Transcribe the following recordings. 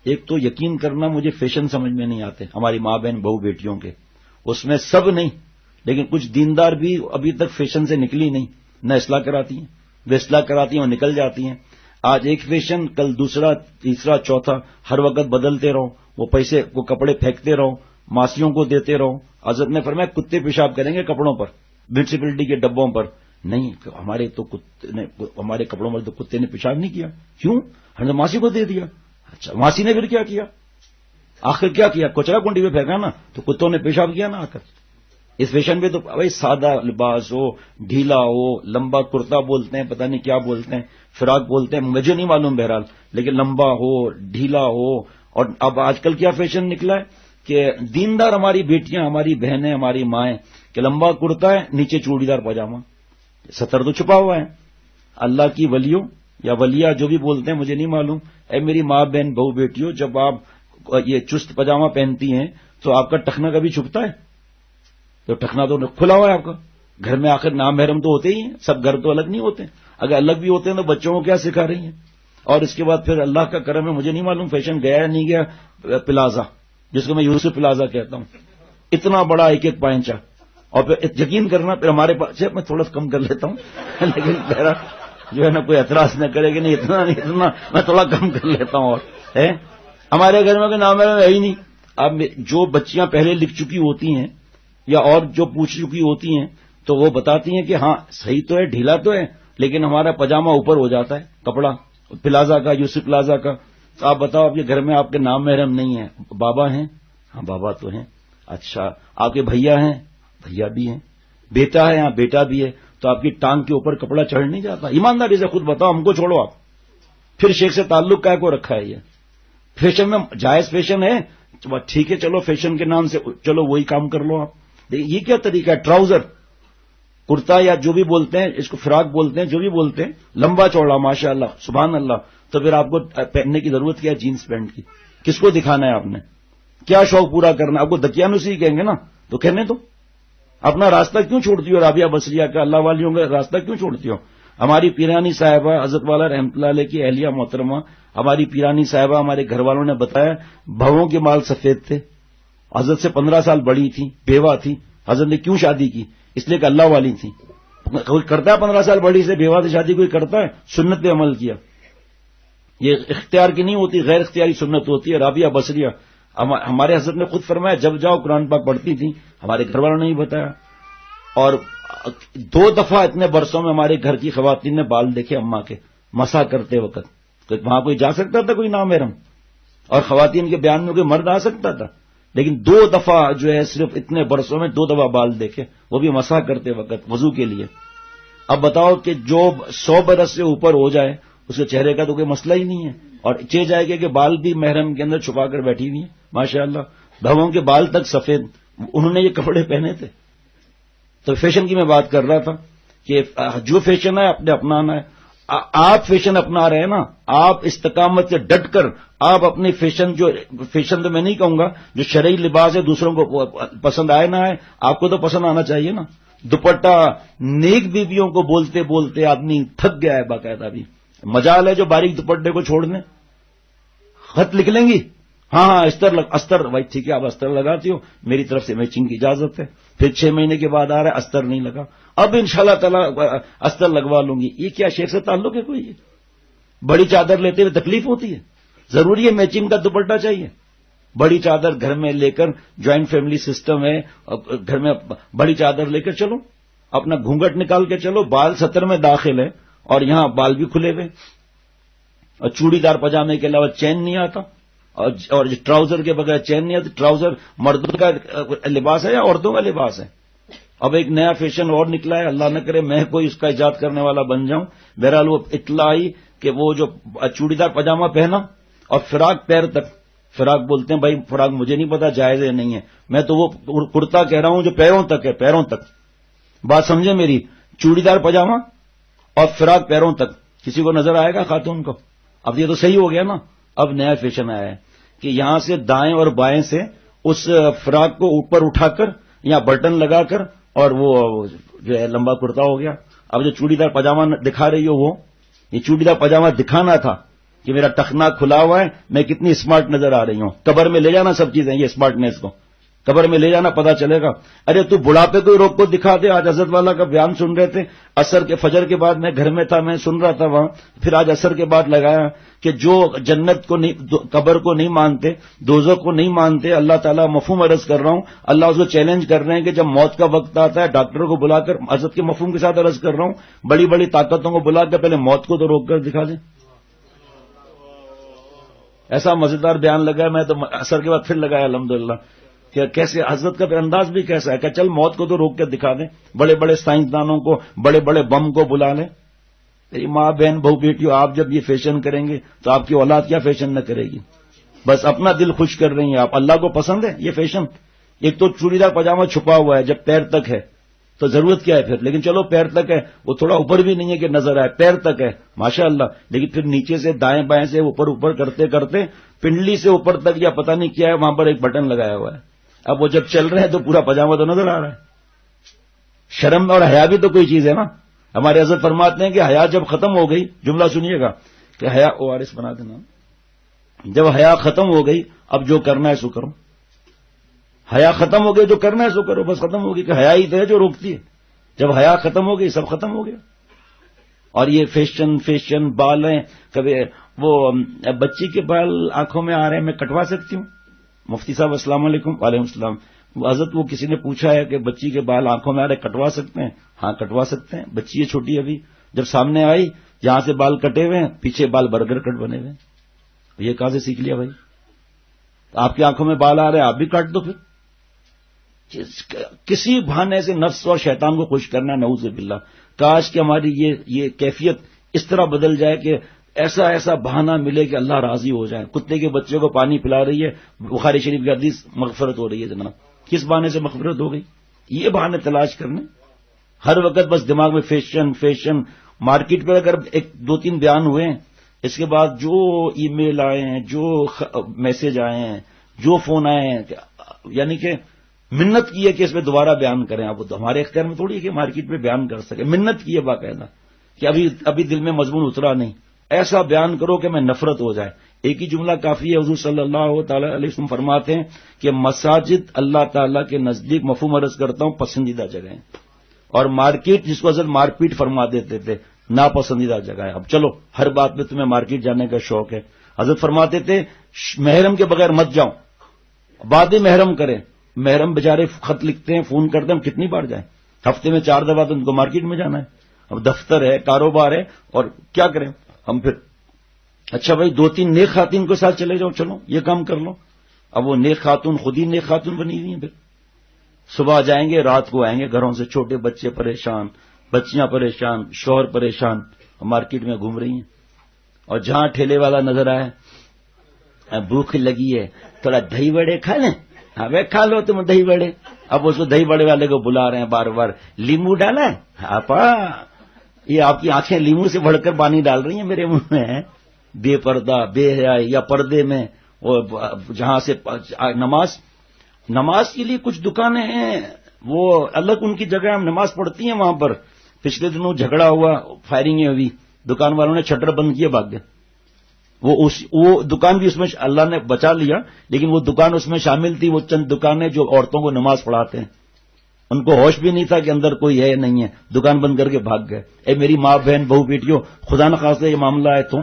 ایک تو یقین کرنا مجھے فیشن سمجھ میں نہیں آتے ہماری ماں بہن بہو بیٹیوں کے، اس میں سب نہیں، لیکن کچھ دیندار بھی ابھی تک فیشن سے نکلی نہیں، نہ اصلاح کراتی ہیں، وہ اصلاح کراتی ہیں وہ نکل جاتی ہیں، آج ایک فیشن کل دوسرا تیسرا چوتھا، ہر وقت بدلتے رہو، وہ پیسے وہ کپڑے پھینکتے رہو، ماسیوں کو دیتے رہو۔ حضرت نے فرمایا کتے پیشاب کریں گے کپڑوں پر، میونسپلٹی کے ڈبوں پر، نہیں ہمارے کپڑوں پر تو کتے نے پیشاب نہیں کیا، کیوں؟ ہم نے ماسی کو دے دیا۔ اچھا ماسی نے پھر کیا کیا؟ آخر کیا کیا؟ کچرا کنڈی پہ پھینکا نا، تو کتوں نے پیشاب کیا نا آ کر۔ اس فیشن پہ تو بھائی سادہ لباس ہو، ڈھیلا ہو، لمبا کرتا بولتے ہیں، پتہ نہیں کیا بولتے ہیں، فراق بولتے ہیں، مجھے نہیں معلوم بہرحال، لیکن لمبا ہو ڈھیلا ہو۔ اور اب آج کل کیا فیشن نکلا ہے کہ دیندار ہماری بیٹیاں ہماری بہنیں ہماری مائیں کہ لمبا کرتا ہے نیچے چوڑی دار پاجامہ، ستر تو چھپا ہوا ہے۔ اللہ کی ولیوں یا ولیہ جو بھی بولتے ہیں مجھے نہیں معلوم، اے میری ماں بہن بہو بیٹیوں، جب آپ یہ چست پاجامہ پہنتی ہیں تو آپ کا ٹخنا کبھی چھپتا ہے؟ تو ٹخنا تو کھلا ہوا ہے آپ کا، گھر میں آخر نام محرم تو ہوتے ہی ہیں، سب گھر تو الگ نہیں ہوتے، اگر الگ بھی ہوتے ہیں تو بچوں کو کیا سکھا رہی ہیں؟ اور اس کے بعد پھر اللہ کا کرم ہے، مجھے نہیں معلوم فیشن گیا یا نہیں گیا، پلازا جس کو میں یوسف پلازا کہتا ہوں، اتنا بڑا ایک ایک پائنچا، اور پھر یقین کرنا پھر ہمارے پاس میں تھوڑا کم کر لیتا ہوں لیکن میرا جو ہے نا کوئی اعتراض نہ کرے کہ نہیں اتنا نہیں اتنا، میں تھوڑا کم کر لیتا ہوں۔ اور ہے ہمارے گھر میں کوئی نام ہے ہی نہیں۔ اب جو بچیاں پہلے لکھ چکی ہوتی ہیں یا اور جو پوچھ چکی ہوتی ہیں تو وہ بتاتی ہیں کہ ہاں صحیح تو ہے ڈھیلا تو ہے لیکن ہمارا پاجامہ اوپر ہو جاتا ہے کپڑا پلازا کا، یوسف پلازا کا۔ تو آپ بتاؤ آپ کے گھر میں آپ کے نام محرم نہیں ہیں، بابا ہیں؟ ہاں بابا تو ہیں۔ اچھا آپ کے بھیا ہیں؟ بھیا بھی ہیں۔ بیٹا ہے؟ ہاں بیٹا بھی ہے۔ تو آپ کی ٹانگ کے اوپر کپڑا چڑھ نہیں جاتا؟ ایمانداری سے خود بتاؤ، ہم کو چھوڑو آپ، پھر شیخ سے تعلق کا کو رکھا ہے؟ یہ فیشن میں جائز فیشن ہے، ٹھیک ہے چلو فیشن کے نام سے چلو وہی کام کر لو آپ۔ یہ کیا طریقہ ہے؟ ٹراؤزر کرتا یا جو بھی بولتے ہیں اس کو فراق بولتے ہیں، جو بھی بولتے ہیں، لمبا چوڑا ماشاء اللہ سبحان اللہ، تو پھر آپ کو پہننے کی ضرورت کیا ہے جینس پینٹ کی؟ کس کو دکھانا ہے آپ نے؟ کیا شوق پورا کرنا؟ آپ کو دکیانوسی کہیں گے نا تو کہنے تو اپنا راستہ کیوں چھوڑتی ہو؟ رابعہ بصریہ کا اللہ والیوں کا راستہ کیوں چھوڑتی ہو؟ ہماری پیرانی صاحبہ حضرت والا رحمۃ اللہ علیہ کی اہلیہ محترمہ، ہماری پیرانی صاحبہ ہمارے گھر والوں نے بتایا بھووں کے بال سفید تھے، حضرت سے 15 سال بڑی تھی، بیوہ تھی، حضرت نے کیوں شادی کی؟ اس لیے کہ اللہ والی تھی۔ کوئی کرتا ہے 15 سال بڑی سے بیوہ سے شادی؟ کوئی کرتا ہے؟ سنت پہ عمل کیا، یہ اختیار کی نہیں ہوتی، غیر اختیاری سنت ہوتی ہے۔ رابعہ بصریہ ہمارے حضرت نے خود فرمایا جب جاؤ قرآن پاک پڑھتی تھی، ہمارے گھر والوں نے ہی بتایا۔ اور 2 دفعہ اتنے برسوں میں ہمارے گھر کی خواتین نے بال دیکھے اماں کے مسح کرتے وقت، تو وہاں کوئی جا سکتا تھا کوئی نامحرم؟ اور خواتین کے بیان میں کوئی مرد آ سکتا تھا؟ لیکن 2 دفعہ جو ہے صرف اتنے برسوں میں 2 دفعہ بال دیکھے، وہ بھی مسح کرتے وقت وضو کے لیے۔ اب بتاؤ کہ جو 100 برس سے اوپر ہو جائے اس کے چہرے کا تو کوئی مسئلہ ہی نہیں ہے، اور چہ جائے گا کہ بال بھی محرم کے اندر چھپا کر بیٹھی ہوئی ہیں ماشاءاللہ، بھووں کے بال تک سفید، انہوں نے یہ کپڑے پہنے تھے۔ تو فیشن کی میں بات کر رہا تھا کہ جو فیشن ہے اپنے اپنانا ہے۔ آپ فیشن اپنا رہے ہیں نا، آپ استقامت سے ڈٹ کر آپ اپنی فیشن، جو فیشن تو میں نہیں کہوں گا، جو شرعی لباس ہے دوسروں کو پسند آئے نہ آئے آپ کو تو پسند آنا چاہیے نا۔ دوپٹہ نیک بیویوں کو بولتے بولتے آدمی تھک گیا ہے باقاعدہ بھی، مجال ہے جو باریک دوپٹے کو چھوڑ دیں، خط لکھ لیں گی ہاں استر بھائی ٹھیک ہے آپ استر لگاتی ہو، میری طرف سے میچنگ کی اجازت ہے، پھر 6 مہینے کے بعد آ رہا ہے استر نہیں لگا، اب انشاءاللہ تعالی استر لگوا لوں گی۔ یہ کیا شیخ سے تعلق ہے کوئی؟ بڑی چادر لیتے ہوئے تکلیف ہوتی ہے؟ ضروری ہے میچنگ کا دوپٹہ چاہیے؟ بڑی چادر گھر میں لے کر، جوائنٹ فیملی سسٹم ہے، گھر میں بڑی چادر لے کر چلو، اپنا گھونگھٹ نکال کے چلو، بال 70 میں داخل ہے اور یہاں بال بھی کھلے ہوئے، اور چوڑی دار پاجامے کے علاوہ چین نہیں آتا، اور ٹراؤزر کے بغیر چین نہیں آتی۔ ٹراؤزر مردوں کا لباس ہے یا عورتوں کا لباس ہے؟ اب ایک نیا فیشن اور نکلا ہے، اللہ نہ کرے میں کوئی اس کا ایجاد کرنے والا بن جاؤں۔ بہرحال وہ اطلاع آئی کہ وہ جو چوڑی دار پاجامہ پہنا اور فراق پیر تک، فراق بولتے ہیں بھائی فراق مجھے نہیں پتا جائز ہے نہیں ہے، میں تو وہ کرتا کہہ رہا ہوں جو پیروں تک ہے، پیروں تک، بات سمجھے میری، چوڑی دار پاجامہ اور فراق پیروں تک، کسی کو نظر آئے گا خاتون کو؟ اب یہ تو صحیح ہو گیا نا۔ اب نیا فیشن آیا ہے کہ یہاں سے دائیں اور بائیں سے اس فراق کو اوپر اٹھا کر یہاں بٹن لگا کر اور وہ جو ہے لمبا کرتا ہو گیا۔ اب جو چوڑی دار پاجامہ دکھا رہی ہو وہ، یہ چوڑی دار پاجامہ دکھانا تھا، کہ میرا ٹخنا کھلا ہوا ہے، میں کتنی اسمارٹ نظر آ رہی ہوں. قبر میں لے جانا سب چیزیں، یہ اسمارٹنیس کو قبر میں لے جانا، پتا چلے گا. ارے تو بڑھاپے کو روک کو دکھا دے. آج حضرت والا کا بیان سن رہے تھے، عصر کے فجر کے بعد میں گھر میں تھا، میں سن رہا تھا وہاں، پھر آج عصر کے بعد لگایا کہ جو جنت کو نہیں، قبر کو نہیں مانتے، دوزخ کو نہیں مانتے، اللہ تعالیٰ مفہوم عرض کر رہا ہوں، اللہ اس کو چیلنج کر رہے ہیں کہ جب موت کا وقت آتا ہے ڈاکٹروں کو بلا کر، حضرت کے مفہوم کے ساتھ عرض کر رہا ہوں، بڑی بڑی طاقتوں کو بلا کر پہلے موت کو تو روک کر دکھا دیں. ایسا مزیدار بیان لگا ہے، میں تو عصر کے بعد پھر لگایا الحمدللہ کہ کیسے حضرت کا انداز بھی کیسا ہے کہ چل موت کو تو روک کے دکھا دیں. بڑے بڑے سائنسدانوں کو، بڑے بڑے بم کو بلا لیں. میری ماں بہن بہو بیٹیوں، آپ جب یہ فیشن کریں گے تو آپ کی اولاد کیا فیشن نہ کرے گی؟ بس اپنا دل خوش کر رہی ہیں آپ. اللہ کو پسند ہے یہ فیشن؟ ایک تو چوڑی دار پاجامہ چھپا ہوا ہے، جب پیر تک ہے تو ضرورت کیا ہے پھر؟ لیکن چلو پیر تک ہے، وہ تھوڑا اوپر بھی نہیں ہے کہ نظر آئے، پیر تک ہے ماشاءاللہ، لیکن پھر نیچے سے دائیں بائیں سے اوپر کرتے کرتے پنڈلی سے اوپر تک یا پتہ نہیں کیا ہے، وہاں پر ایک بٹن لگایا ہوا ہے. اب وہ جب چل رہے ہیں تو پورا پاجامہ تو نظر آ رہا ہے. شرم اور حیا بھی تو کوئی چیز ہے نا. ہمارے حضرت فرماتے ہیں کہ حیا جب ختم ہو گئی، جملہ سنیے گا کہ حیا ORS بنا دینا، جب حیا ختم ہو گئی اب جو کرنا ہے سو کرو. حیا ختم ہو گئی، جو کرنا ہے سو کرو، بس ختم ہو گئی. کہ حیا ہی تو ہے جو روکتی ہے. جب حیا ختم ہو گئی سب ختم ہو گیا. اور یہ فیشن بال ہیں، کبھی وہ بچی کے بال آنکھوں میں آ رہے ہیں، میں کٹوا سکتی ہوں؟ مفتی صاحب السلام علیکم. وعلیکم السلام. حضرت وہ کسی نے پوچھا ہے کہ بچی کے بال آنکھوں میں آ رہے کٹوا سکتے ہیں؟ ہاں کٹوا سکتے ہیں. بچی ہے چھوٹی ابھی، جب سامنے آئی جہاں سے بال کٹے ہوئے ہیں پیچھے بال برگر کٹ بنے ہوئے ہیں. یہ کہاں سے سیکھ لیا بھائی؟ آپ کی آنکھوں میں بال آ رہے ہیں آپ بھی کاٹ دو. پھر کسی بہانے سے نفس اور شیطان کو خوش کرنا، نعوذ باللہ. کاش کہ ہماری یہ کیفیت اس طرح بدل جائے کہ ایسا بہانہ ملے کہ اللہ راضی ہو جائے. کتے کے بچے کو پانی پلا رہی ہے، بخاری شریف کی حدیث، مغفرت ہو رہی ہے. جناب کس بہانے سے مغفرت ہو گئی؟ یہ بہانے تلاش کرنے ہر وقت. بس دماغ میں فیشن. مارکیٹ پہ اگر ایک دو تین بیان ہوئے ہیں، اس کے بعد جو ای میل آئے ہیں، جو میسج آئے ہیں، جو فون آئے ہیں، یعنی کہ منت کی ہے کہ اس میں دوبارہ بیان کریں. آپ تو ہمارے اختیار میں تھوڑی ہے کہ مارکیٹ پہ بیان کر سکے. منت کی ہے باقاعدہ کہ ابھی دل میں مضمون اترا نہیں، ایسا بیان کرو کہ میں نفرت ہو جائے. ایک ہی جملہ کافی ہے. حضور صلی اللہ تعالی علیہ وسلم فرماتے ہیں کہ مساجد اللہ تعالیٰ کے نزدیک، مفہوم عرض کرتا ہوں، پسندیدہ جگہ ہیں، اور مارکیٹ جس کو حضرت مارپیٹ فرما دیتے تھے ناپسندیدہ جگہ ہے. اب چلو ہر بات میں تمہیں مارکیٹ جانے کا شوق ہے. حضرت فرماتے تھے محرم کے بغیر مت جاؤ، بعد محرم کریں. محرم بیچارے خط لکھتے ہیں، فون کرتے ہیں، ہم کتنی بار جائیں؟ ہفتے میں 4 دفعہ تو ان کو مارکیٹ میں جانا ہے. اب دفتر ہے، کاروبار ہے، اور کیا کریں ہم پھر؟ اچھا بھائی 2-3 نیک خاتون کے ساتھ چلے جاؤ، چلو یہ کام کر لو. اب وہ نیک خاتون خود ہی نیک خاتون بنی ہوئی ہیں. پھر صبح جائیں گے رات کو آئیں گے گھروں سے، چھوٹے بچے پریشان، بچیاں پریشان، شوہر پریشان، مارکیٹ میں گھوم رہی ہیں. اور جہاں ٹھیلے والا نظر آئے، بھوک لگی ہے تھوڑا دہی بڑے کھا لیں، ہاں بھائی کھا لو تم دہی بڑے. اب اس کو دہی بڑے والے کو بلا رہے ہیں بار بار، لیمو ڈالا ہے آپا؟ یہ آپ کی آنکھیں لیمو سے بڑھ کر پانی ڈال رہی ہیں میرے منہ میں. بے پردہ، بے حیائی، یا پردے میں. جہاں سے نماز کے لیے کچھ دکانیں ہیں، وہ الگ ان کی جگہ، ہم نماز پڑھتی ہیں وہاں پر. پچھلے دنوں جھگڑا ہوا، فائرنگیں ہوئی، دکان والوں نے شٹر بند کیا، بھاگ گئے. وہ دکان بھی اس میں اللہ نے بچا لیا، لیکن وہ دکان اس میں شامل تھی. وہ چند دکانیں جو عورتوں کو نماز پڑھاتے ہیں، ان کو ہوش بھی نہیں تھا کہ اندر کوئی ہے یا نہیں ہے، دکان بند کر کے بھاگ گئے. اے میری ماں بہن بہو بیٹیوں، خدا نخواستہ یہ معاملہ ہے تو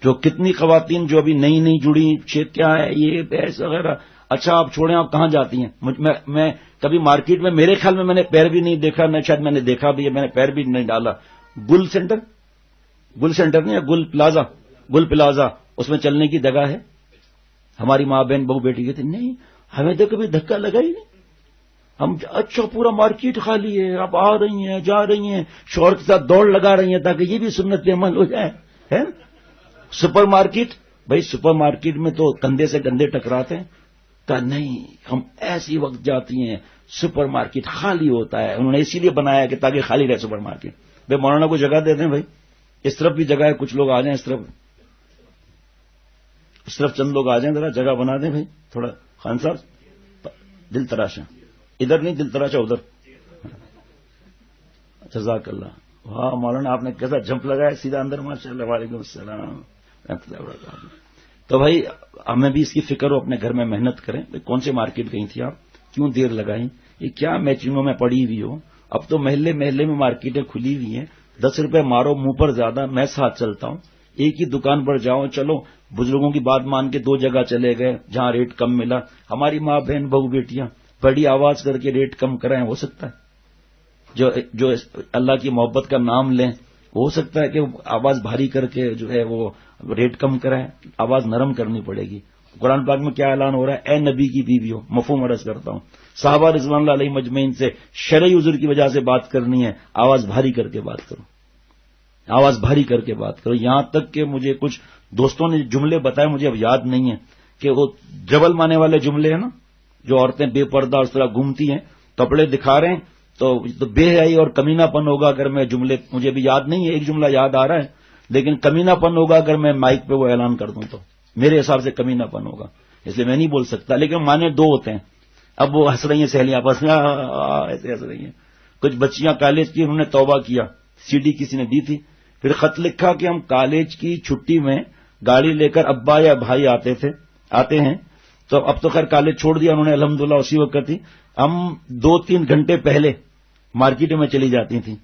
جو کتنی خواتین جو ابھی نئی جڑی، کیا ہے یہ بحث وغیرہ. اچھا آپ چھوڑیں، آپ کہاں جاتی ہیں؟ میں کبھی مارکیٹ میں، میرے خیال میں نے پیر بھی نہیں دیکھا، نہ شاید میں نے دیکھا بھی ہے، میں نے پیر بھی نہیں ڈالا. گل سینٹر نہیں، گل پلازا، اس میں چلنے کی جگہ ہے. ہماری ماں بہن بہو بیٹی کہتے نہیں ہمیں تو کبھی دھکا لگا ہی نہیں. ہم اچھا پورا مارکیٹ خالی ہے، آپ آ رہی ہیں جا رہی ہیں، شوہر کے ساتھ دوڑ لگا رہی ہیں تاکہ یہ بھی سنت پہ عمل ہو جائے. ہے سپر مارکیٹ، بھائی سپر مارکیٹ میں تو کندھے سے کندھے ٹکراتے ہیں. کہا نہیں ہم ایسی وقت جاتی ہیں سپر مارکیٹ خالی ہوتا ہے. انہوں نے اسی لیے بنایا کہ تاکہ خالی رہے سپر مارکیٹ. بھائی مولانا کو جگہ دے دیں، بھائی اس طرف بھی جگہ ہے، کچھ لوگ آ جائیں، اس طرف چند لوگ آ جائیں، ذرا جگہ بنا دیں بھائی تھوڑا. خان صاحب دل تراشا، ادھر نہیں دل تراشا ادھر. جزاک اللہ. ہاں مولانا آپ نے کیسا جمپ لگایا سیدھا اندر، ماشاء اللہ. وعلیکم السلام. تو بھائی ہمیں بھی اس کی فکر ہو، اپنے گھر میں محنت کریں. کون سے مارکیٹ گئی تھی آپ، کیوں دیر لگائیں، یہ کیا میچنگوں میں پڑی ہوئی ہو. اب تو محلے محلے میں مارکیٹیں کھلی ہوئی ہیں، 10 روپے مارو منہ پر زیادہ، میں ساتھ چلتا ہوں. ایک ہی دکان پر جاؤ، چلو بزرگوں کی بات مان کے 2 جگہ چلے گئے جہاں ریٹ کم ملا. ہماری ماں بہن بہو بیٹیاں بڑی آواز کر کے ریٹ کم کرائیں، ہو سکتا ہے جو اللہ کی محبت کا نام لیں، ہو سکتا ہے کہ آواز بھاری کر کے جو ہے وہ ریٹ کم کرائیں. آواز نرم کرنی پڑے گی. قرآن پاک میں کیا اعلان ہو رہا ہے، اے نبی کی بیویوں، مفہوم عرض کرتا ہوں، صحابہ رضوان اللہ علیہ مجمعین سے شرعی عذر کی وجہ سے بات کرنی ہے، آواز بھاری کر کے بات کرو، آواز بھاری کر کے بات کرو. یہاں تک کہ مجھے کچھ دوستوں نے جملے بتائے، مجھے اب یاد نہیں ہے، کہ وہ جبل مانے والے جملے ہیں نا، جو عورتیں بے پردہ اس طرح گھومتی ہیں، کپڑے دکھا رہے ہیں، تو بے حیائی اور کمینہ پن ہوگا اگر میں جملے، مجھے بھی یاد نہیں ہے، ایک جملہ یاد آ رہا ہے، لیکن کمینہ پن ہوگا اگر میں مائک پہ وہ اعلان کر دوں تو میرے حساب سے کمینہ پن ہوگا، اس لیے میں نہیں بول سکتا. لیکن معنی 2 ہوتے ہیں. اب وہ ہنس رہی ہیں سہیلیاں آپس میں، ایسے ہنس رہی ہیں. کچھ بچیاں کالج کی، انہوں نے توبہ کیا، CD کسی نے دی تھی، پھر خط لکھا کہ ہم کالج کی چھٹی میں گاڑی لے کر ابا یا بھائی آتے ہیں، تو اب تو خیر کالج چھوڑ دیا انہوں نے الحمدللہ اسی وقت ہی. ہم 2-3 گھنٹے پہلے مارکیٹ میں چلی جاتی تھیں،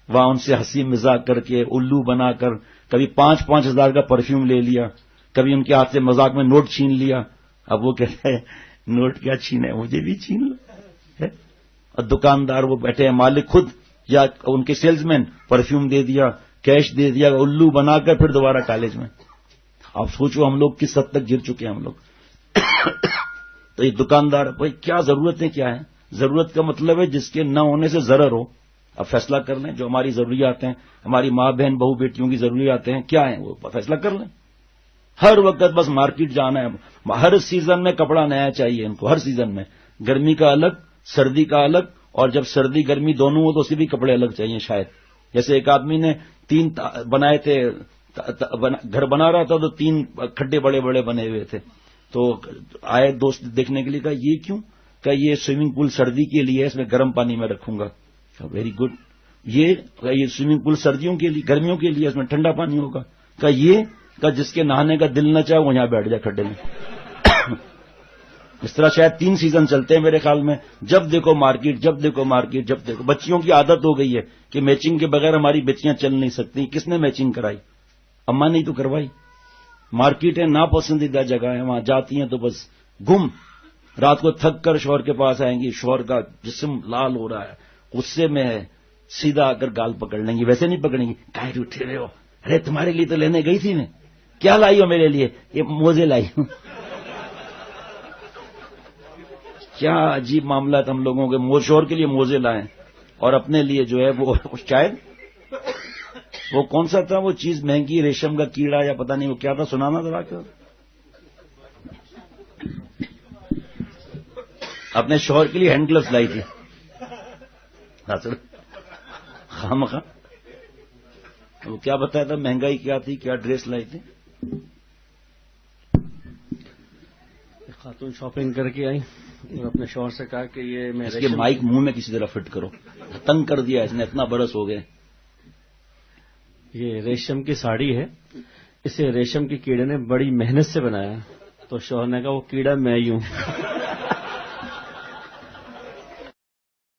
وہاں ان سے ہنسی مذاق کر کے الو بنا کر کبھی 5-5 ہزار کا پرفیوم لے لیا، کبھی ان کے ہاتھ سے مذاق میں نوٹ چھین لیا. اب وہ کہتے ہیں نوٹ کیا چھینے، مجھے بھی چھین لو. اور دکاندار وہ بیٹھے ہیں، مالک خود یا ان کے سیلز مین، پرفیوم دے دیا، کیش دے دیا، الو بنا کر پھر دوبارہ کالج میں. آپ سوچو ہم لوگ کس حد تک گر چکے ہیں ہم لوگ. تو یہ دکاندار، بھائی کیا ضرورتیں کیا ہیں؟ ضرورت کا مطلب ہے جس کے نہ ہونے سے ضرر ہو. اب فیصلہ کر لیں، جو ہماری ضروریات ہیں، ہماری ماں بہن بہو بیٹیوں کی ضروریات ہیں کیا ہیں، وہ فیصلہ کر لیں. ہر وقت بس مارکیٹ جانا ہے، ہر سیزن میں کپڑا نیا چاہیے ان کو، ہر سیزن میں، گرمی کا الگ، سردی کا الگ، اور جب سردی گرمی دونوں ہو تو اسے بھی کپڑے الگ چاہیے شاید. جیسے ایک آدمی نے 3 بنائے تھے، گھر بنا رہا تھا تو 3 کھڈے بڑے بڑے بنے ہوئے تھے، تو آئے دوست دیکھنے کے لیے، کہا یہ کیوں؟ کہ یہ سوئمنگ پول سردی کے لیے ہے، اس میں گرم پانی میں رکھوں گا. Very good. یہ سوئمنگ پول سردیوں کے لیے، گرمیوں کے لیے، اس میں ٹھنڈا پانی ہوگا. کہ جس کے نہانے کا دل نہ چاہے وہ یہاں بیٹھ جائے کھڈے میں. اس طرح شاید 3 سیزن چلتے ہیں میرے خیال میں، جب دیکھو مارکیٹ، جب دیکھو مارکیٹ، جب دیکھو. بچیوں کی عادت ہو گئی ہے کہ میچنگ کے بغیر ہماری بچیاں چل نہیں سکتی. کس نے میچنگ کرائی؟ اماں نے تو کروائی. مارکیٹیں ناپسندیدہ جگہ ہیں، وہاں جاتی ہیں تو بس گم. رات کو تھک کر شوہر کے پاس آئیں گی، شوہر کا جسم لال ہو رہا ہے، غصے میں ہے، سیدھا آ کر گال پکڑ لیں گی. ویسے نہیں پکڑیں گی، کاہے اٹھے رہے ہو، ارے تمہارے لیے تو لینے گئی تھی میں. کیا لائی ہو میرے لیے؟ یہ موزے لائی ہوں. کیا عجیب معاملات ہم لوگوں کے. شوہر کے لیے موزے لائیں اور اپنے لیے جو ہے وہ شاید وہ کون سا تھا وہ چیز مہنگی، ریشم کا کیڑا یا پتہ نہیں وہ کیا تھا، سنانا ذرا. کیا اپنے شوہر کے لیے ہینڈ گلوز لائی تھی خامخواہ. وہ کیا بتایا تھا، مہنگائی کیا تھی، کیا ڈریس لائی تھی. خاتون شاپنگ کر کے آئی اور اپنے شوہر سے کہا کہ یہ میں اس کے مائک منہ میں کسی طرح فٹ کرو، تنگ کر دیا اس نے، اتنا برس ہو گئے. یہ ریشم کی ساڑی ہے، اسے ریشم کے کیڑے نے بڑی محنت سے بنایا. تو شوہر نے کہا وہ کیڑا میں ہی ہوں.